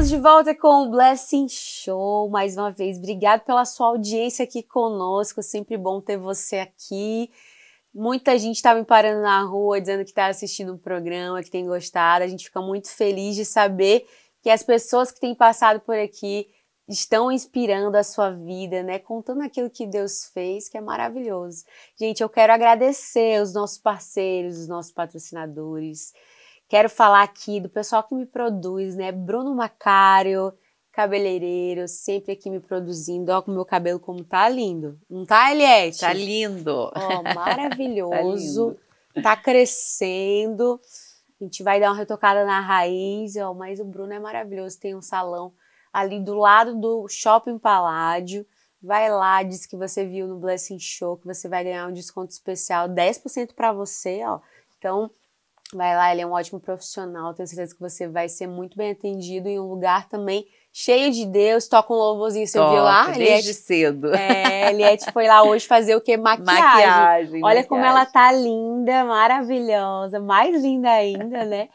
De volta com o Blessing Show, mais uma vez, obrigado pela sua audiência aqui conosco, sempre bom ter você aqui. Muita gente está me parando na rua, dizendo que está assistindo o programa, que tem gostado, a gente fica muito feliz de saber que as pessoas que têm passado por aqui estão inspirando a sua vida, né, contando aquilo que Deus fez, que é maravilhoso. Gente, eu quero agradecer os nossos parceiros, os nossos patrocinadores. Quero falar aqui do pessoal que me produz, né? Bruno Macário, cabeleireiro, sempre aqui me produzindo. Ó, com o meu cabelo como tá lindo. Não tá, Eliette? Tá lindo. Ó, maravilhoso. Tá crescendo. A gente vai dar uma retocada na raiz, ó, mas o Bruno é maravilhoso. Tem um salão ali do lado do Shopping Paládio. Vai lá, diz que você viu no Blessing Show, que você vai ganhar um desconto especial, 10% para você, ó. Então, vai lá, ele é um ótimo profissional, tenho certeza que você vai ser muito bem atendido em um lugar também cheio de Deus. Toca um louvorzinho, você viu lá? Desde cedo. Eliette foi lá hoje fazer o quê? Maquiagem. Olha como ela tá linda, maravilhosa, mais linda ainda, né?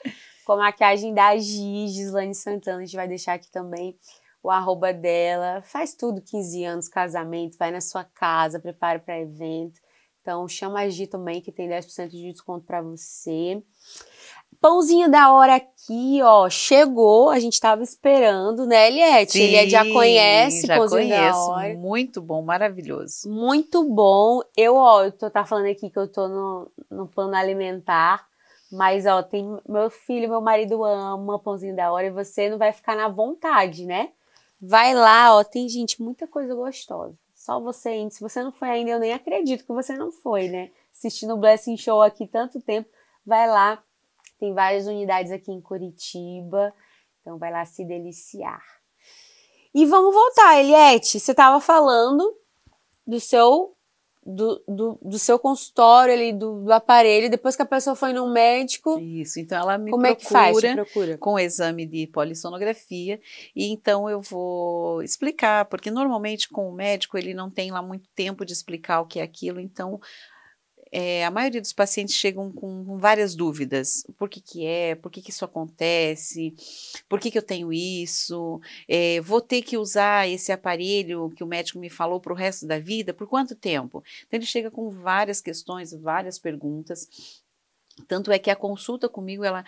Com a maquiagem da Gislane Santana, a gente vai deixar aqui também o @ dela. Faz tudo, 15 anos, casamento, vai na sua casa, prepara para evento. Então, chama a Gi também, que tem 10% de desconto para você. Pãozinho da hora aqui, ó, chegou, a gente tava esperando, né, Eliette? Sim, Eliette já conhece já Pãozinho conheço, da hora. muito bom, maravilhoso. Muito bom. Eu tá falando aqui que eu tô no plano alimentar, mas, ó, tem meu filho, meu marido ama Pãozinho da hora e você não vai ficar na vontade, né? Vai lá, ó, tem, gente, muita coisa gostosa. Só você indo. Se você não foi ainda, eu nem acredito que você não foi, né? Assistindo o Blessing Show aqui tanto tempo, vai lá. Tem várias unidades aqui em Curitiba, então vai lá se deliciar. E vamos voltar, Eliette, você estava falando do seu consultório ali, do aparelho, depois que a pessoa foi no médico. Isso, então ela me como é que faz? Te procura com o exame de polissonografia, e então eu vou explicar, porque normalmente com o médico ele não tem lá muito tempo de explicar o que é aquilo, então a maioria dos pacientes chegam com várias dúvidas. Por que que é? Por que que isso acontece? Por que que eu tenho isso? Vou ter que usar esse aparelho que o médico me falou para o resto da vida? Por quanto tempo? Então ele chega com várias questões, várias perguntas. Tanto é que a consulta comigo, ela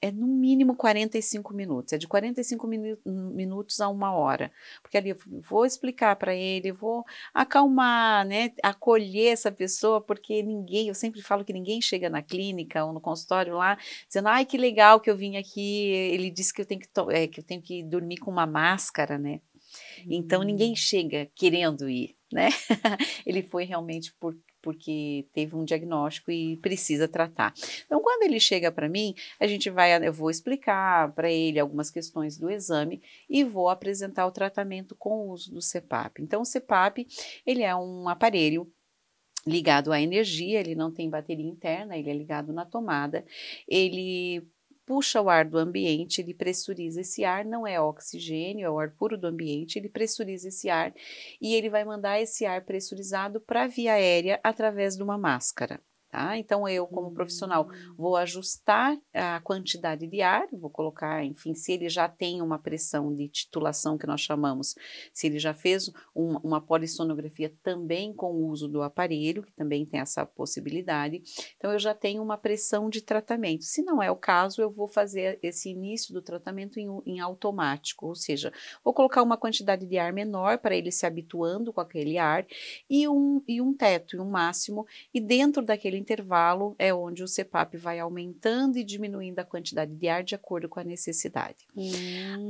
é no mínimo 45 minutos, é de 45 minutos a 1 hora, porque ali eu vou explicar para ele, vou acalmar, né, acolher essa pessoa, porque eu sempre falo que ninguém chega na clínica ou no consultório lá, dizendo, ai, que legal que eu vim aqui, ele disse que que eu tenho que dormir com uma máscara, né, então ninguém chega querendo ir, né, ele foi realmente porque teve um diagnóstico e precisa tratar. Então, quando ele chega para mim, eu vou explicar para ele algumas questões do exame e vou apresentar o tratamento com o uso do CPAP. Então, o CPAP, ele é um aparelho ligado à energia, ele não tem bateria interna, ele é ligado na tomada, ele puxa o ar do ambiente, ele pressuriza esse ar, não é oxigênio, é o ar puro do ambiente, ele pressuriza esse ar e ele vai mandar esse ar pressurizado para a via aérea através de uma máscara. Tá? Então, eu, como profissional, vou ajustar a quantidade de ar, vou colocar, enfim, se ele já tem uma pressão de titulação, que nós chamamos, se ele já fez uma polissonografia também com o uso do aparelho, que também tem essa possibilidade, então eu já tenho uma pressão de tratamento. Se não é o caso, eu vou fazer esse início do tratamento em automático, ou seja, vou colocar uma quantidade de ar menor para ele se habituando com aquele ar e um teto, e um máximo, e dentro daquele intervalo é onde o CPAP vai aumentando e diminuindo a quantidade de ar de acordo com a necessidade.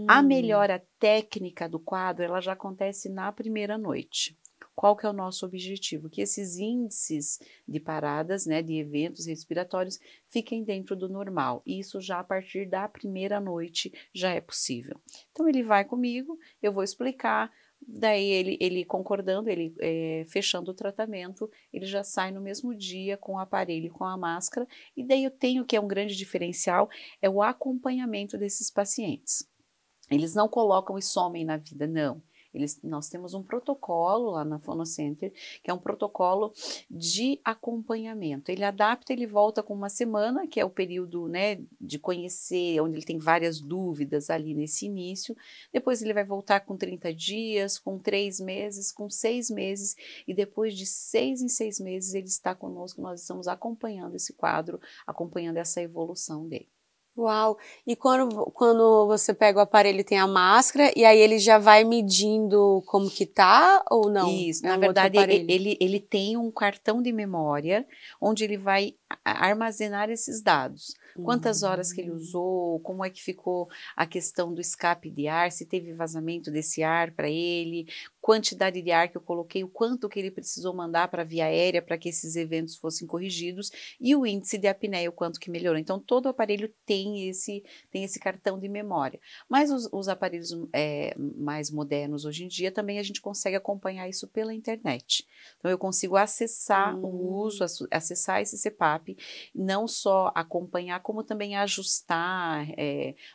A melhora técnica do quadro, ela já acontece na primeira noite. Qual que é o nosso objetivo? Que esses índices de paradas, né, de eventos respiratórios, fiquem dentro do normal. E isso já a partir da primeira noite já é possível. Então ele vai comigo, eu vou explicar, daí ele concordando, ele fechando o tratamento, ele já sai no mesmo dia com o aparelho e com a máscara, e daí eu tenho, que é um grande diferencial, é o acompanhamento desses pacientes. Eles não colocam e somem na vida, não. Nós temos um protocolo lá na Fonocenter, que é um protocolo de acompanhamento. Ele adapta, ele volta com 1 semana, que é o período, né, de conhecer, onde ele tem várias dúvidas ali nesse início. Depois ele vai voltar com 30 dias, com 3 meses, com 6 meses, e depois de 6 em 6 meses ele está conosco, nós estamos acompanhando esse quadro, acompanhando essa evolução dele. Uau! E quando você pega o aparelho, tem a máscara, e aí ele já vai medindo como que tá, ou não? Isso, na verdade, ele tem um cartão de memória onde ele vai armazenar esses dados. Quantas horas que ele usou, como é que ficou a questão do escape de ar, se teve vazamento desse ar para ele, quantidade de ar que eu coloquei, o quanto que ele precisou mandar para a via aérea para que esses eventos fossem corrigidos, e o índice de apneia, o quanto que melhorou. Então, todo aparelho tem esse cartão de memória. Mas os aparelhos mais modernos hoje em dia, também a gente consegue acompanhar isso pela internet. Então, eu consigo acessar o uso, acessar esse CPAP, não só acompanhar, como também ajustar,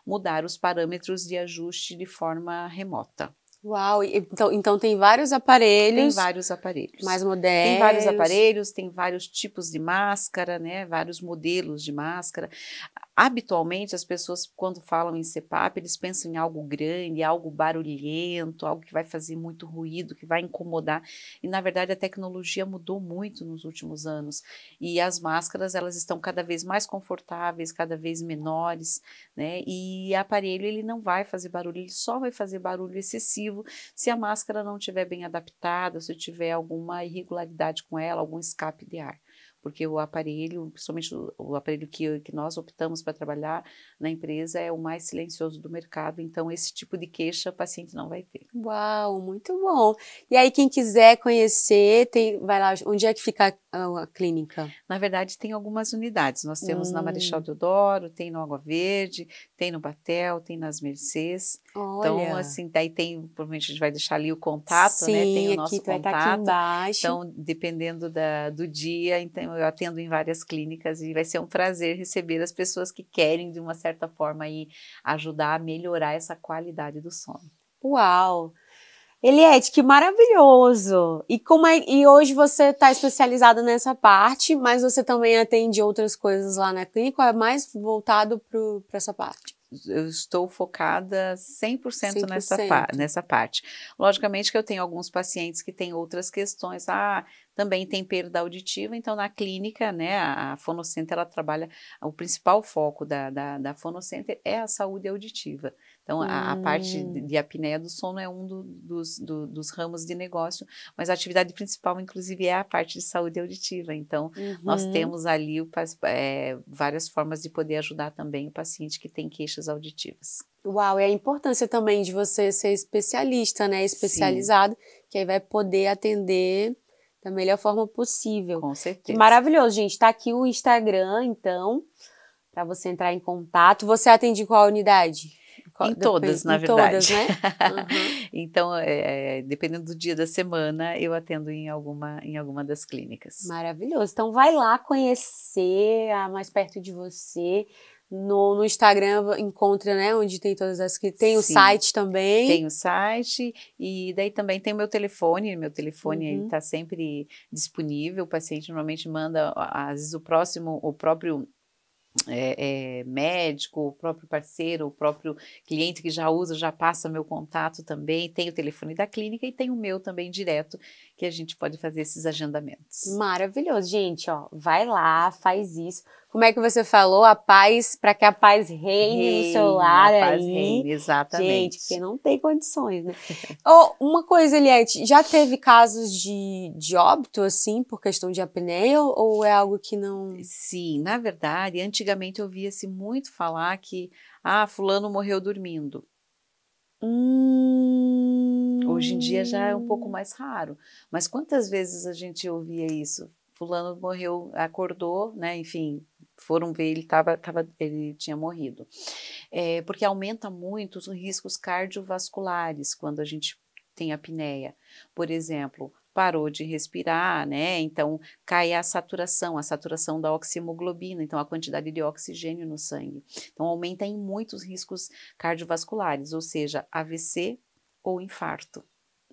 mudar os parâmetros de ajuste de forma remota. Uau! Então tem vários aparelhos. Tem vários aparelhos. Mais modernos. Tem vários aparelhos, tem vários tipos de máscara, né? Vários modelos de máscara. Habitualmente, as pessoas, quando falam em CPAP, eles pensam em algo grande, algo barulhento, algo que vai fazer muito ruído, que vai incomodar. E, na verdade, a tecnologia mudou muito nos últimos anos. E as máscaras, elas estão cada vez mais confortáveis, cada vez menores, né? E o aparelho, ele não vai fazer barulho, ele só vai fazer barulho excessivo se a máscara não estiver bem adaptada, se tiver alguma irregularidade com ela, algum escape de ar. porque o aparelho, principalmente o aparelho que nós optamos para trabalhar na empresa, é o mais silencioso do mercado, então esse tipo de queixa o paciente não vai ter. Uau, muito bom. E aí, quem quiser conhecer, vai lá, onde é que fica a clínica? Na verdade, tem algumas unidades. Nós temos na Marechal Deodoro, tem no Água Verde, tem no Batel, tem nas Mercês. Então, Olha, assim, daí tem, provavelmente a gente vai deixar ali o contato, né? Tem o nosso aqui vai estar aqui contato. embaixo. Então, dependendo do dia, então eu atendo em várias clínicas e vai ser um prazer receber as pessoas que querem, de uma certa forma, aí, ajudar a melhorar essa qualidade do sono. Uau! Eliette, que maravilhoso! E hoje você está especializada nessa parte, mas você também atende outras coisas lá na clínica, ou é mais voltado para essa parte? Eu estou focada 100% 100%. nessa parte. Logicamente que eu tenho alguns pacientes que têm outras questões, também tem perda auditiva, então na clínica, né, a Fonocenter, ela trabalha, o principal foco da Fonocenter é a saúde auditiva. Então a parte de apneia do sono é um dos ramos de negócio, mas a atividade principal, inclusive, é a parte de saúde auditiva. Então nós temos ali várias formas de poder ajudar também o paciente que tem queixas auditivas. Uau, e a importância também de você ser especialista, né? Especializado, que aí vai poder atender da melhor forma possível. Com certeza. Que maravilhoso, gente. Tá aqui o Instagram, então, para você entrar em contato. Você atende qual unidade? Em todas, na verdade. Todas, né? Então, dependendo do dia da semana, eu atendo em alguma das clínicas. Maravilhoso. Então, vai lá conhecer a mais perto de você. No Instagram encontra, né, onde tem todas as... Tem o site também. Tem o site e daí também tem o meu telefone está sempre disponível, o paciente normalmente manda, às vezes o próprio médico, o próprio parceiro, o próprio cliente que já usa, já passa meu contato também, tem o telefone da clínica e tem o meu também direto, que a gente pode fazer esses agendamentos. Maravilhoso, gente, ó, vai lá, faz isso. Como é que você falou? A paz, para que a paz reine no seu lar aí. A paz reine, exatamente. Gente, porque não tem condições, né? Uma coisa, Eliette, já teve casos de óbito, assim, por questão de apneia, ou é algo que não... Sim, na verdade, antigamente eu via-se muito falar que, fulano morreu dormindo. Hoje em dia já é um pouco mais raro, mas quantas vezes a gente ouvia isso? Fulano morreu, acordou, né? Enfim, foram ver, ele tinha morrido. Porque aumenta muito os riscos cardiovasculares quando a gente tem apneia. Por exemplo, parou de respirar, né? Então cai a saturação da oxihemoglobina, então a quantidade de oxigênio no sangue. Então aumenta em muitos riscos cardiovasculares, ou seja, AVC ou infarto.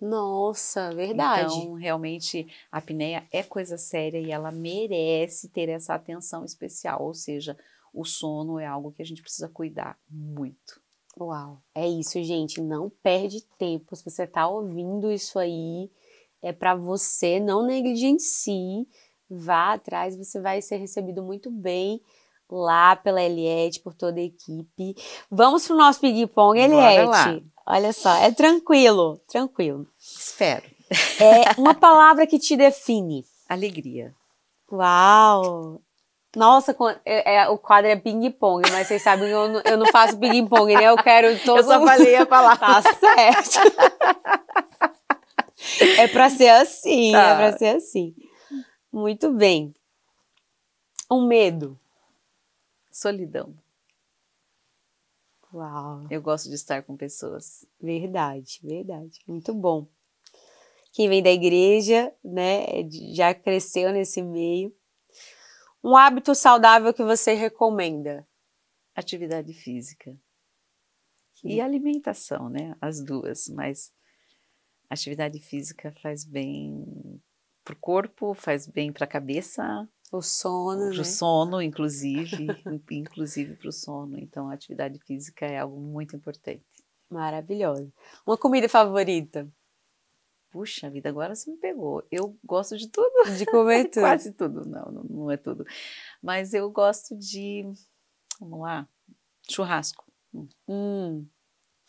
Nossa, verdade. Então, realmente, a apneia é coisa séria e ela merece ter essa atenção especial, ou seja, o sono é algo que a gente precisa cuidar muito. Uau, é isso, gente, não perde tempo, se você tá ouvindo isso aí, é para você, não negligencie, vá atrás, você vai ser recebido muito bem lá pela Eliette, por toda a equipe. Vamos pro nosso ping-pong, Eliette. Olha só, é tranquilo. Espero. É uma palavra que te define. Alegria. Uau! Nossa, o quadro é ping-pong, mas vocês sabem que eu não faço ping-pong, né? Eu quero todo... Eu só falei a palavra. Tá certo. É pra ser assim, é pra ser assim. Muito bem. Um medo. Solidão. Uau. Eu gosto de estar com pessoas. Verdade. Muito bom. Quem vem da igreja, né, já cresceu nesse meio. Um hábito saudável que você recomenda? Atividade física. E alimentação, né? As duas, mas atividade física faz bem pro corpo, faz bem para a cabeça. O sono, né? O sono, inclusive para o sono. Então, a atividade física é algo muito importante. Maravilhosa. Uma comida favorita? Puxa vida, agora você me pegou. Eu gosto de tudo. De comer tudo. Quase tudo. Não é tudo. Mas eu gosto de, vamos lá, churrasco.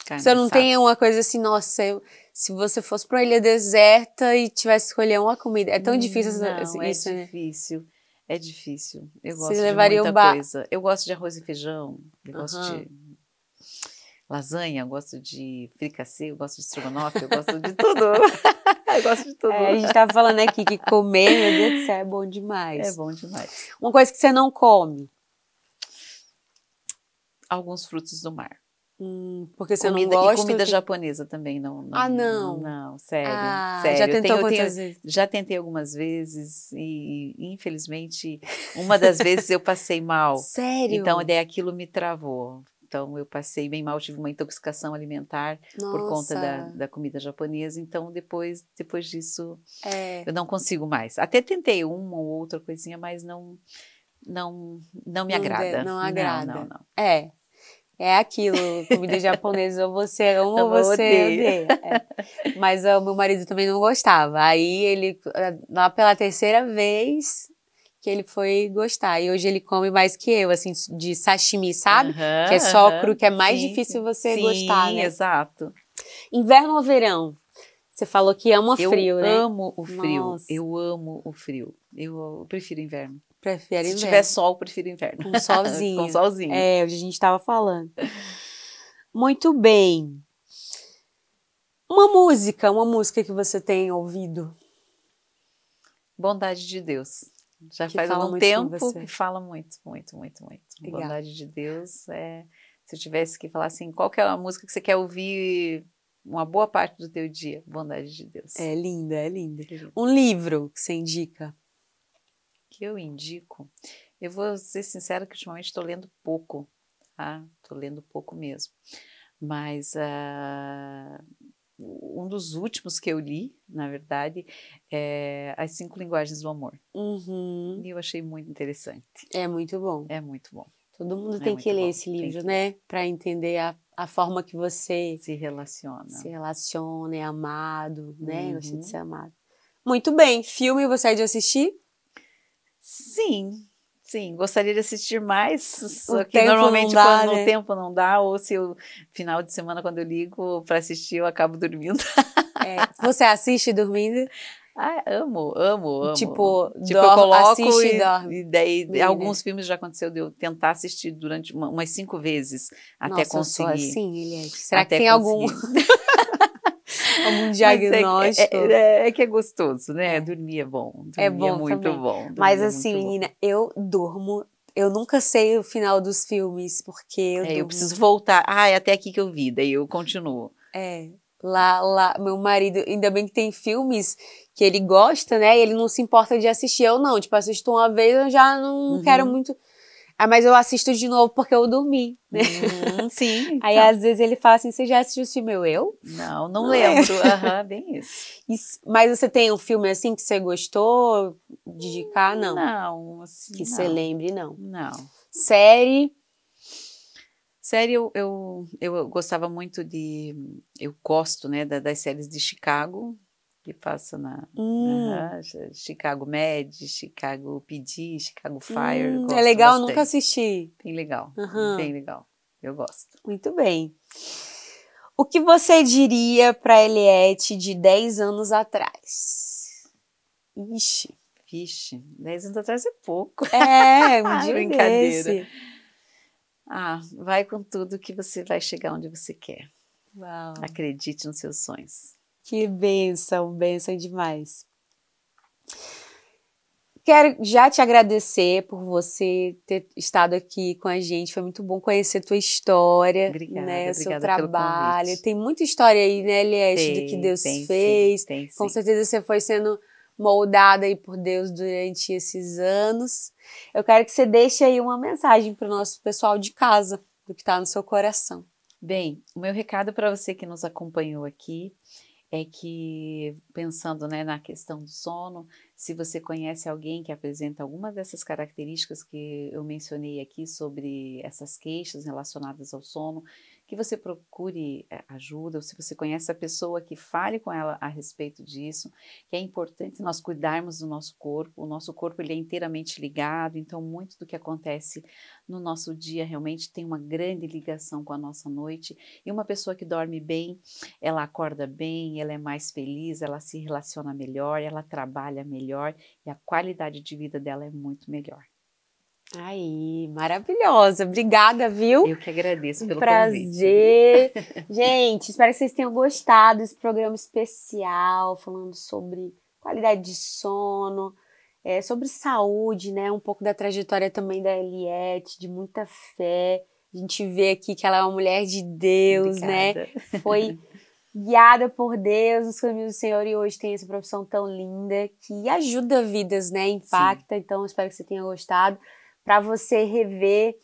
Você não tem uma coisa assim, nossa, se você fosse para uma ilha deserta e tivesse que escolher uma comida, é tão difícil não, isso, é difícil. Né? É difícil. Eu Vocês gosto de levariam muita coisa. Eu gosto de arroz e feijão, eu gosto Aham. de lasanha, eu gosto de fricassê, eu gosto de estrogonofe, eu gosto de tudo. Eu gosto de tudo. A gente tava falando aqui que comer, meu Deus do céu, é bom É demais. bom demais. Uma coisa que você não come, Alguns frutos do mar. porque você não E gosta. comida Tem- japonesa também, não, Ah, não. não, sério, Ah, sério. já tentou quantas vezes? Já tentei algumas vezes e, infelizmente, uma das vezes eu passei mal. Sério? Então, daí aquilo me travou. Então, eu passei bem mal, tive uma intoxicação alimentar por conta Nossa. da comida japonesa. Então, depois disso, É, eu não consigo mais. Até tentei uma ou outra coisinha, mas não me agrada. não Não, agrada. não. É aquilo, comida japonesa, ou você ama ou Eu você odeio. odeia. É. Mas o meu marido também não gostava. Aí ele, lá pela terceira vez que ele foi gostar. E hoje ele come mais que eu, assim, de sashimi, sabe? Que é só cru, que é mais Sim, difícil você sim, gostar, né? exato. Inverno ou verão? Você falou que ama frio, Eu né? amo o frio. Nossa. Eu amo o frio. Eu prefiro inverno. Prefere Se inverno. tiver sol, prefiro inverno. Com solzinho. Com solzinho. É, hoje a gente estava falando. Muito bem. Uma música que você tem ouvido. Bondade de Deus. Já Que faz fala algum muito com tempo você. que fala muito, muito, muito, muito. Legal. Bondade de Deus se eu tivesse que falar assim, qual que é a música que você quer ouvir uma boa parte do teu dia? Bondade de Deus. É linda, é linda. Um livro que você indica? Que eu indico. Eu vou ser sincera que ultimamente estou lendo pouco, tá? Estou lendo pouco mesmo. Mas um dos últimos que eu li, na verdade, é As 5 Linguagens do Amor. Uhum. E eu achei muito interessante. É muito bom. É muito bom. Todo mundo É tem que muito ler bom. esse Tem livro, que né? Para entender a forma que você se relaciona. se relaciona, é amado, né? Gosta de Uhum. ser amado. Muito bem. Filme você é de assistir? Sim, gostaria de assistir mais, só O que tempo normalmente não dá, quando né? o tempo não dá, ou se o final de semana quando eu ligo para assistir, eu acabo dormindo. É, você assiste dormindo? Ah, amo. Tipo, Tipo, eu coloco assiste e dorme. e daí Né? alguns filmes já aconteceu de eu tentar assistir durante umas 5 vezes até Nossa, eu sou conseguir. assim, Eliette. Será que Até tem algum conseguir. diagnóstico? É que é gostoso, né? É. Dormir é bom. É Dormir é bom muito também. bom. Mas Dormir é assim, muito bom. menina, eu durmo. Eu nunca sei o final dos filmes, porque eu durmo. Eu preciso voltar. Ah, é até aqui que eu vi, daí eu continuo. É. Lá, meu marido, ainda bem que tem filmes que ele gosta, né? E ele não se importa de assistir. Eu não, tipo, assisto uma vez, eu já não quero muito. Ah, mas eu assisto de novo porque eu dormi, né? Sim. Aí Então. às vezes ele fala assim: você já assistiu o filme? Eu? Não lembro. Bem isso. Mas você tem um filme assim que você gostou de indicar? Não. Não, assim, Que não. você lembre, não. Não. Série? Série, eu gostava muito eu gosto, né, das séries de Chicago, que passa Chicago Med, Chicago PD, Chicago Fire, eu gosto é legal, bastante. nunca assisti. Bem legal, bem legal, eu gosto. Muito bem. O que você diria para Eliette de 10 anos atrás? Ixi. Vixe, 10 anos atrás é pouco. Um dia brincadeira. desse. Vai com tudo que você vai chegar onde você quer. Uau. Acredite nos seus sonhos. Que bênção demais. Quero já te agradecer por você ter estado aqui com a gente. Foi muito bom conhecer a tua história, obrigada, o seu obrigada trabalho. pelo convite. Tem muita história aí, né, Eliette, do que Deus fez. Tem, com certeza você foi sendo moldada aí por Deus durante esses anos. Eu quero que você deixe aí uma mensagem para o nosso pessoal de casa, do que está no seu coração. Bem, o meu recado para você que nos acompanhou aqui é que, pensando, né, na questão do sono, se você conhece alguém que apresenta alguma dessas características que eu mencionei aqui sobre essas queixas relacionadas ao sono, que você procure ajuda, ou se você conhece a pessoa, que fale com ela a respeito disso, que é importante nós cuidarmos do nosso corpo. O nosso corpo, ele é inteiramente ligado, então muito do que acontece no nosso dia realmente tem uma grande ligação com a nossa noite, e uma pessoa que dorme bem, ela acorda bem, ela é mais feliz, ela se relaciona melhor, ela trabalha melhor, e a qualidade de vida dela é muito melhor. Aí, maravilhosa. Obrigada, viu? Eu que agradeço pelo prazer. convite. Gente, espero que vocês tenham gostado desse programa especial, falando sobre qualidade de sono, sobre saúde, né? Um pouco da trajetória também da Eliette, de muita fé. A gente vê aqui que ela é uma mulher de Deus, Obrigada. né? Foi guiada por Deus nos caminhos do Senhor, e hoje tem essa profissão tão linda que ajuda vidas, né? Impacta. Sim. Então, espero que você tenha gostado. Para você rever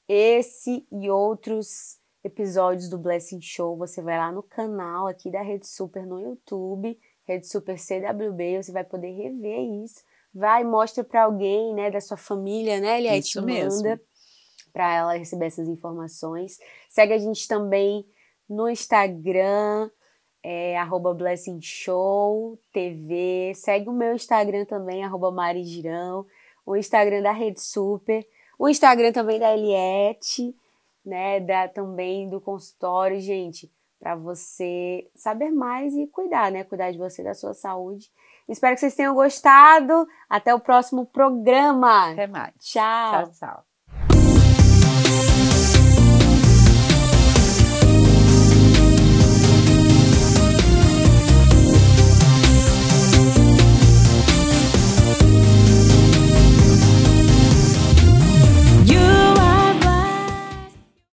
esse e outros episódios do Blessing Show, você vai lá no canal aqui da Rede Super no YouTube, Rede Super CWB, você vai poder rever isso. Vai, mostra para alguém, né, da sua família, né, Eliette? Isso mesmo. Para ela receber essas informações. Segue a gente também no Instagram, @BlessingShowTV. Segue o meu Instagram também, @Marigirão. O Instagram da Rede Super, o Instagram também da Eliette, né, também do consultório, gente, para você saber mais e cuidar, né, cuidar de você, da sua saúde. Espero que vocês tenham gostado. Até o próximo programa. Até mais. Tchau. Tchau, tchau.